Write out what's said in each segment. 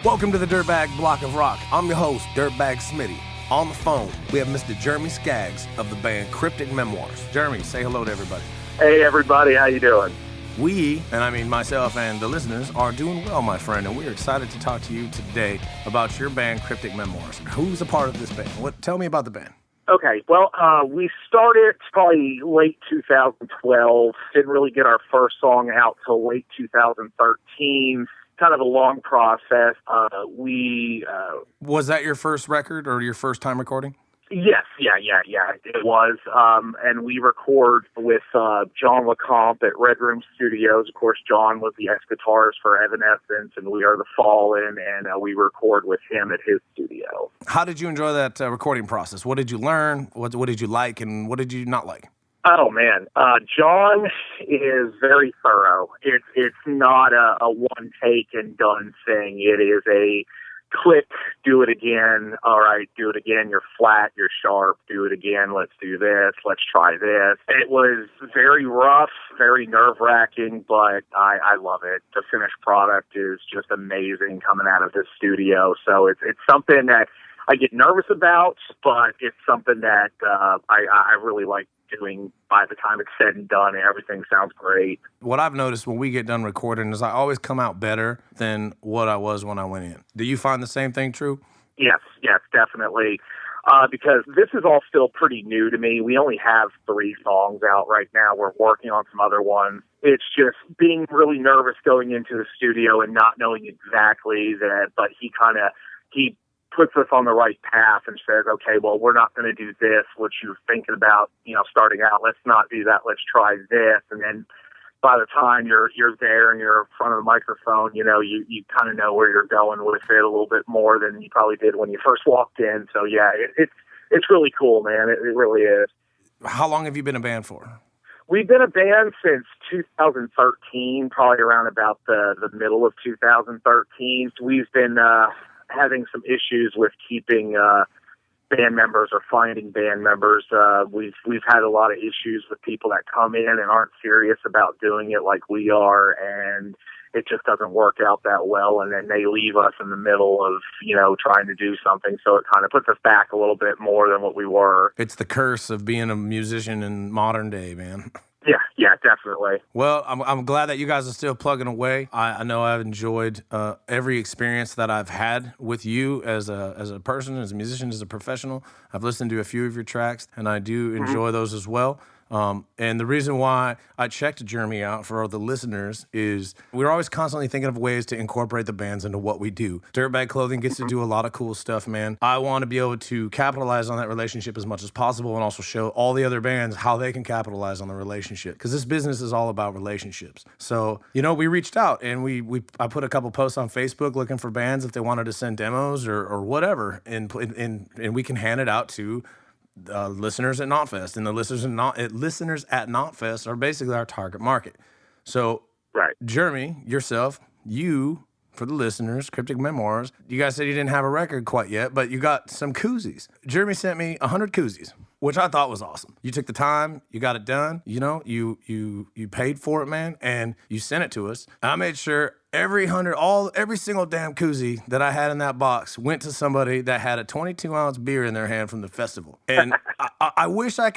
Welcome to the Dirtbag Block of Rock. I'm your host, Dirtbag Smitty. On the phone, we have Mr. Jeremy Skaggs of the band Cryptic Memoirs. Jeremy, say hello to everybody. Hey, everybody. How you doing? We, and I mean myself and the listeners, are doing well, my friend, and we're excited to talk to you today about your band Cryptic Memoirs. Who's a part of this band? Tell me about the band. Okay, well, we started probably late 2012. Didn't really get our first song out till late 2013. Kind of a long process. Was that your first record or your first time recording? Yes, yeah, it was. And we record with John LeComp at Red Room Studios. Of course, John was the ex-guitarist for Evanescence, and we are the Fallen, and we record with him at his studio. How did you enjoy that recording process? What did you learn? What did you like, and what did you not like? Oh, man. John is very thorough. It's not a one-take-and-done thing. It is a click, do it again, all right, do it again, you're flat, you're sharp, do it again, let's do this, let's try this. It was very rough, very nerve-wracking, but I love it. The finished product is just amazing coming out of this studio, so it's something that I get nervous about, but it's something that I really like doing. By the time it's said and done, everything sounds great. What I've noticed when we get done recording is I always come out better than what I was when I went in. Do you find the same thing true? Yes, definitely. Because this is all still pretty new to me. We only have 3 songs out right now. We're working on some other ones. It's just being really nervous going into the studio and not knowing exactly that, but he puts us on the right path and says, okay, well, we're not going to do this, what you're thinking about, starting out. Let's not do that. Let's try this. And then by the time you're there and you're in front of the microphone, you kind of know where you're going with it a little bit more than you probably did when you first walked in. So yeah, it's really cool, man. It really is. How long have you been a band for? We've been a band since 2013, probably around about the middle of 2013. We've been having some issues with keeping band members or finding band members. We've had a lot of issues with people that come in and aren't serious about doing it like we are, and it just doesn't work out that well, and then they leave us in the middle of, trying to do something, so it kind of puts us back a little bit more than what we were. It's the curse of being a musician in modern day, man. Yeah, definitely. Well, I'm glad that you guys are still plugging away. I know I've enjoyed every experience that I've had with you as a person, as a musician, as a professional. I've listened to a few of your tracks, and I do enjoy those as well. And the reason why I checked Jeremy out for all the listeners is we're always constantly thinking of ways to incorporate the bands into what we do. Dirtbag Clothing gets to do a lot of cool stuff, man. I want to be able to capitalize on that relationship as much as possible and also show all the other bands how they can capitalize on the relationship, because this business is all about relationships. So, we reached out and I put a couple posts on Facebook looking for bands if they wanted to send demos or whatever, and we can hand it out to listeners at Knotfest, and the listeners at Knotfest are basically our target market. So, right, Jeremy, yourself, you, for the listeners, Cryptic Memoirs, you guys said you didn't have a record quite yet, but you got some koozies. Jeremy sent me 100 koozies, which I thought was awesome. You took the time, you got it done, you paid for it, man, and you sent it to us. I made sure every single damn koozie that I had in that box went to somebody that had a 22-ounce beer in their hand from the festival. And I wish I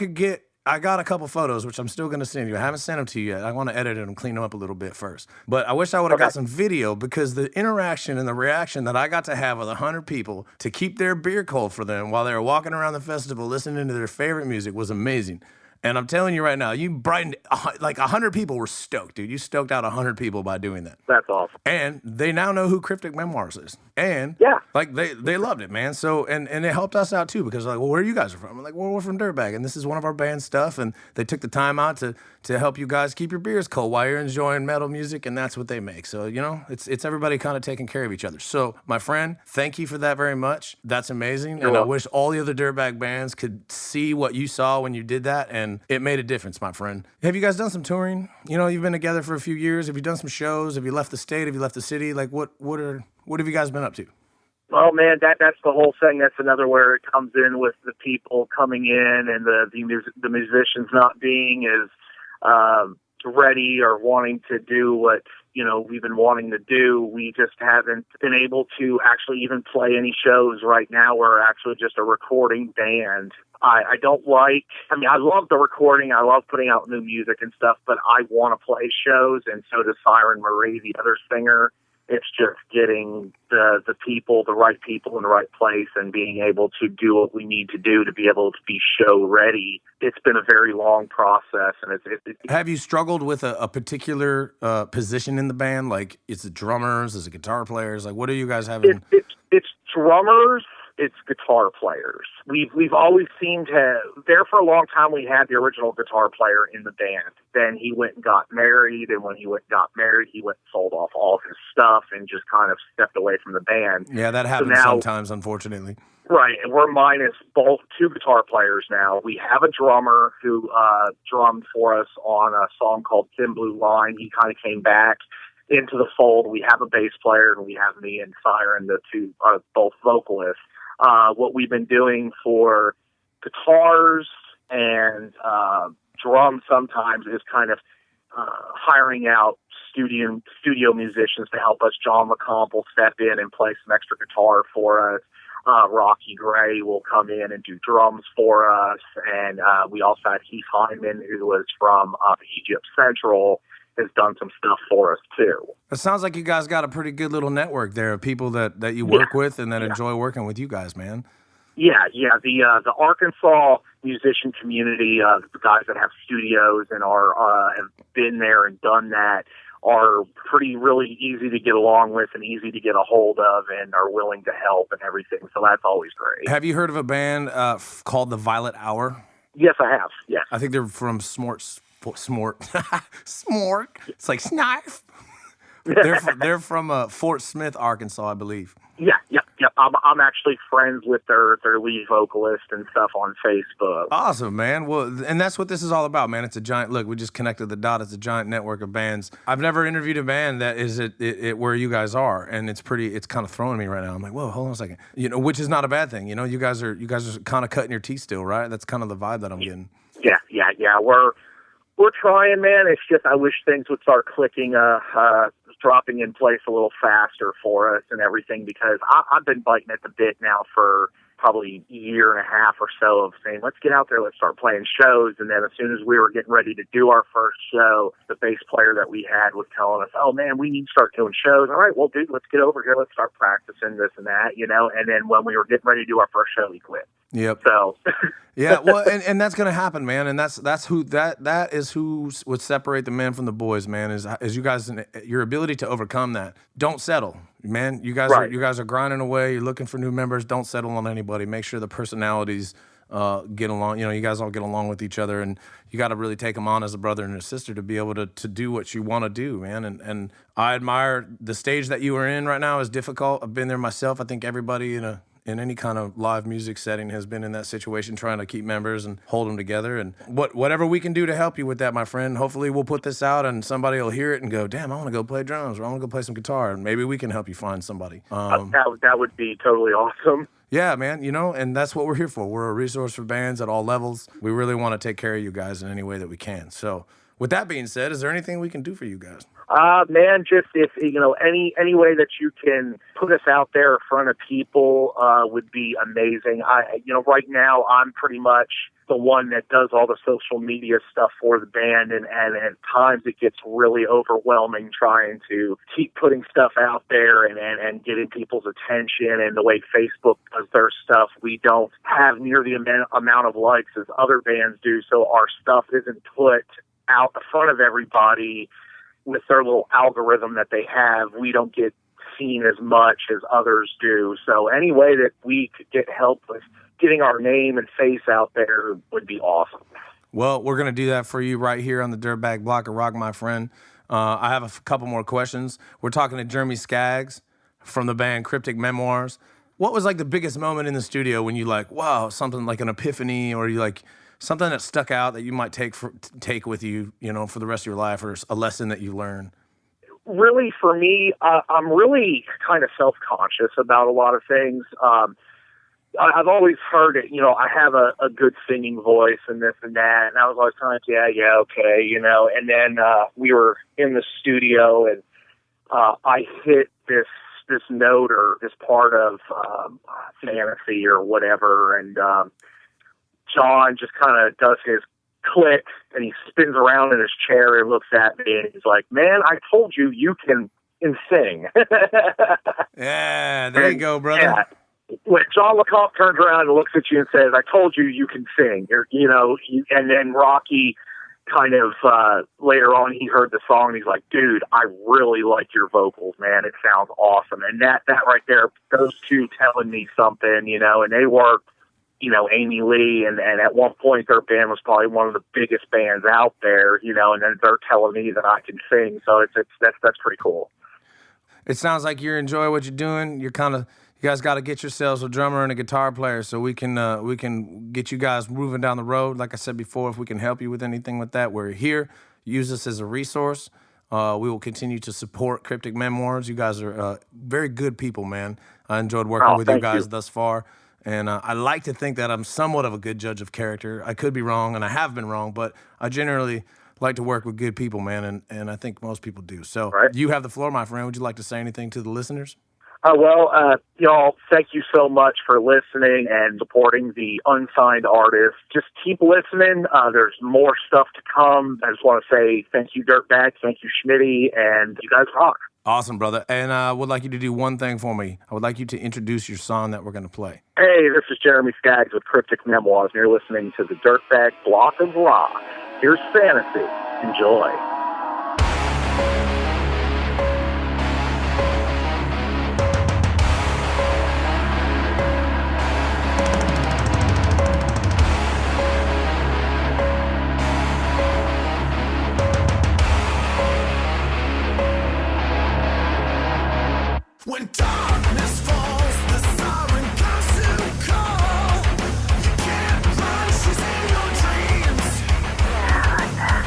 got a couple photos, which I'm still going to send you. I haven't sent them to you yet. I want to edit it and clean them up a little bit first. But I wish I would have got some video, because the interaction and the reaction that I got to have with 100 people to keep their beer cold for them while they were walking around the festival listening to their favorite music was amazing. And I'm telling you right now, you brightened, 100 people were stoked, dude. You stoked out 100 people by doing that. That's awesome. And they now know who Cryptic Memoirs is. And yeah, they loved it, man. So, and it helped us out too, because well, where are you guys from? I'm like, well, we're from Dirtbag, and this is one of our band stuff. And they took the time out to help you guys keep your beers cold while you're enjoying metal music, and that's what they make. So, it's everybody kind of taking care of each other. So, my friend, thank you for that very much. That's amazing. And I wish all the other Dirtbag bands could see what you saw when you did that, and it made a difference, my friend. Have you guys done some touring? You've been together for a few years. Have you done some shows? Have you left the state? Have you left the city? Like, what have you guys been up to? Well, man, that's the whole thing. That's another where it comes in with the people coming in and the musicians not being as ready or wanting to do what we've been wanting to do. We just haven't been able to actually even play any shows right now. We're actually just a recording band. I love the recording. I love putting out new music and stuff, but I want to play shows, and so does Siren Marie, the other singer. It's just getting the right people in the right place and being able to do what we need to do to be able to be show ready. It's been a very long process. And Have you struggled with a particular position in the band? Like, is it drummers? Is it guitar players? Like, what are you guys having? It's drummers. It's guitar players. We've always seemed to, there for a long time we had the original guitar player in the band. Then he went and got married, and when he went and got married, he went and sold off all of his stuff and just kind of stepped away from the band. Yeah, that happens sometimes, unfortunately. Right, and we're minus both two guitar players now. We have a drummer who drummed for us on a song called Thin Blue Line. He kind of came back into the fold. We have a bass player, and we have me and Siren, the two are both vocalists. What we've been doing for guitars and drums sometimes is kind of hiring out studio musicians to help us. John LeComp will step in and play some extra guitar for us. Rocky Gray will come in and do drums for us. And we also had Heath Hyman, who was from Egypt Central, has done some stuff for us too. It sounds like you guys got a pretty good little network there of people that you work with and that enjoy working with you guys, man. Yeah. The Arkansas musician community, the guys that have studios and have been there and done that, are really easy to get along with and easy to get a hold of, and are willing to help and everything. So that's always great. Have you heard of a band called the Violet Hour? Yes, I have. Yes. I think they're from Smort. It's like Snarf. They're from Fort Smith, Arkansas, I believe. Yeah. I'm actually friends with their lead vocalist and stuff on Facebook. Awesome, man. Well, and that's what this is all about, man. It's a giant, look, we just connected the dot. It's a giant network of bands. I've never interviewed a band that is it where you guys are, and it's kind of throwing me right now. I'm like, whoa, hold on a second. Which is not a bad thing. You guys are kind of cutting your teeth still, right? That's kind of the vibe that I'm getting. Yeah. We're trying, man. It's just I wish things would start clicking, dropping in place a little faster for us and everything, because I've been biting at the bit now for probably a year and a half or so of saying, let's get out there, let's start playing shows. And then as soon as we were getting ready to do our first show, the bass player that we had was telling us, oh man, we need to start doing shows. All right, well, dude, let's get over here. Let's start practicing this and that, And then when we were getting ready to do our first show, he quit. Yep. So yeah, well, and that's gonna happen, man. And that is who would separate the men from the boys, man. Is you guys, your ability to overcome that. Don't settle, man. You guys are grinding away. You're looking for new members. Don't settle on anybody. Make sure the personalities get along. You guys all get along with each other, and you got to really take them on as a brother and a sister to be able to do what you want to do, man. And I admire the stage that you are in right now. Is difficult. I've been there myself. I think everybody in any kind of live music setting has been in that situation, trying to keep members and hold them together. And whatever we can do to help you with that, my friend, hopefully we'll put this out and somebody will hear it and go, damn, I want to go play drums, or I want to go play some guitar, and maybe we can help you find somebody. That would be totally awesome. Yeah, man, and that's what we're here for. We're a resource for bands at all levels. We really want to take care of you guys in any way that we can. So with that being said, is there anything we can do for you guys? Man, just if, any way that you can put us out there in front of people, would be amazing. Right now I'm pretty much the one that does all the social media stuff for the band, and at times it gets really overwhelming trying to keep putting stuff out there and getting people's attention. And the way Facebook does their stuff, we don't have near the amount of likes as other bands do, so our stuff isn't put out in front of everybody. With their little algorithm that they have, we don't get seen as much as others do. So any way that we could get help with getting our name and face out there would be awesome. Well, we're going to do that for you right here on the Dirtbag Block of Rock, my friend. I have a couple more questions. We're talking to Jeremy Skaggs from the band Cryptic Memoirs. What was like the biggest moment in the studio when you wow, something like an epiphany, or you something that stuck out that you might take with you, for the rest of your life, or a lesson that you learned? Really, for me, I'm really kind of self-conscious about a lot of things. I've always heard it, I have a good singing voice and this and that, and I was always kind of, yeah, okay, and then we were in the studio, and I hit this note or this part of fantasy or whatever, and John just kind of does his click, and he spins around in his chair and looks at me, and he's like, "Man, I told you can sing." Yeah, there you go, brother. Yeah. When John LeCompte turns around and looks at you and says, "I told you can sing," and then Rocky kind of later on, he heard the song and he's like, "Dude, I really like your vocals, man. It sounds awesome." And that right there, those two telling me something, and they were, Amy Lee, and at one point their band was probably one of the biggest bands out there, and then they're telling me that I can sing. So that's pretty cool. It sounds like you enjoy what you're doing. You guys got to get yourselves a drummer and a guitar player so we can get you guys moving down the road. Like I said before, if we can help you with anything with that, we're here. Use us as a resource. We will continue to support Cryptic Memoirs. You guys are very good people, man. I enjoyed working with you guys thus far. And I like to think that I'm somewhat of a good judge of character. I could be wrong, and I have been wrong, but I generally like to work with good people, man, and I think most people do. So You have the floor, my friend. Would you like to say anything to the listeners? Y'all, thank you so much for listening and supporting the unsigned artists. Just keep listening. There's more stuff to come. I just want to say thank you, Dirtbag. Thank you, Smitty, and you guys rock. Awesome, brother. And I would like you to do one thing for me. I would like you to introduce your song that we're going to play. Hey, this is Jeremy Skaggs with Cryptic Memoirs, and you're listening to the Dirtbag Block of Rock. Here's Fantasy. Enjoy. When darkness falls, the siren comes to call. You can't run, she's in your dreams. Yeah, like that.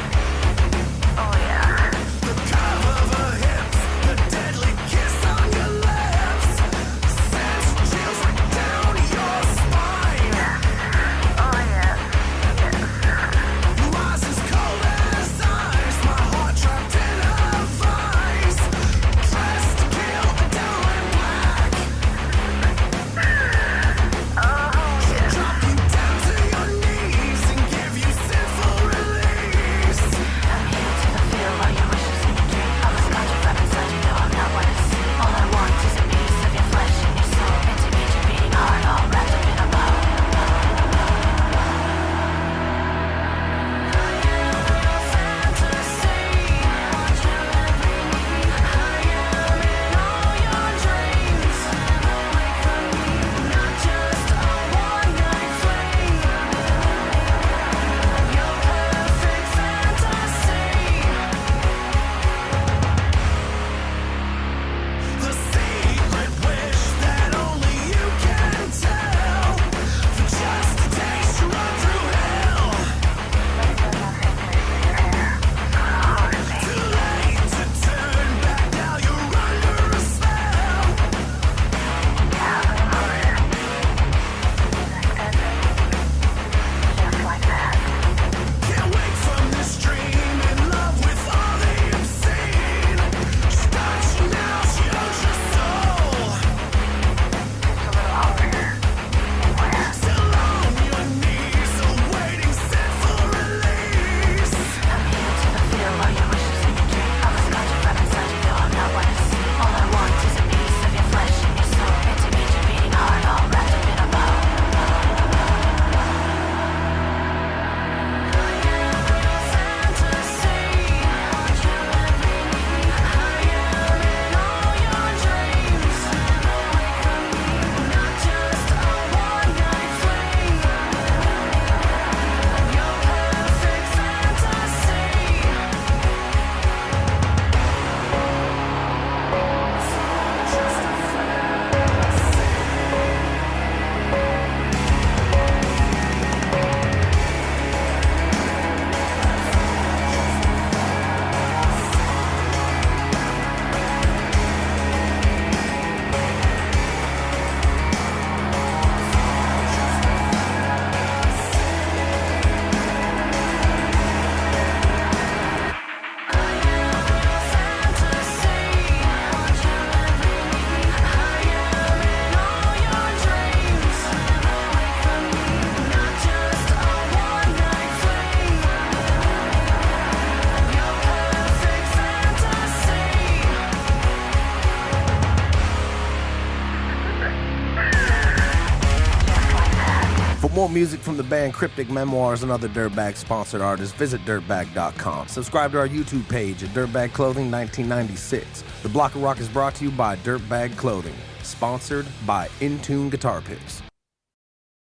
more music from the band Cryptic Memoirs and other Dirtbag sponsored artists, visit dirtbag.com. Subscribe to our YouTube page at Dirtbag Clothing 1996. The Block of Rock is brought to you by Dirtbag Clothing, sponsored by Intune Guitar Picks.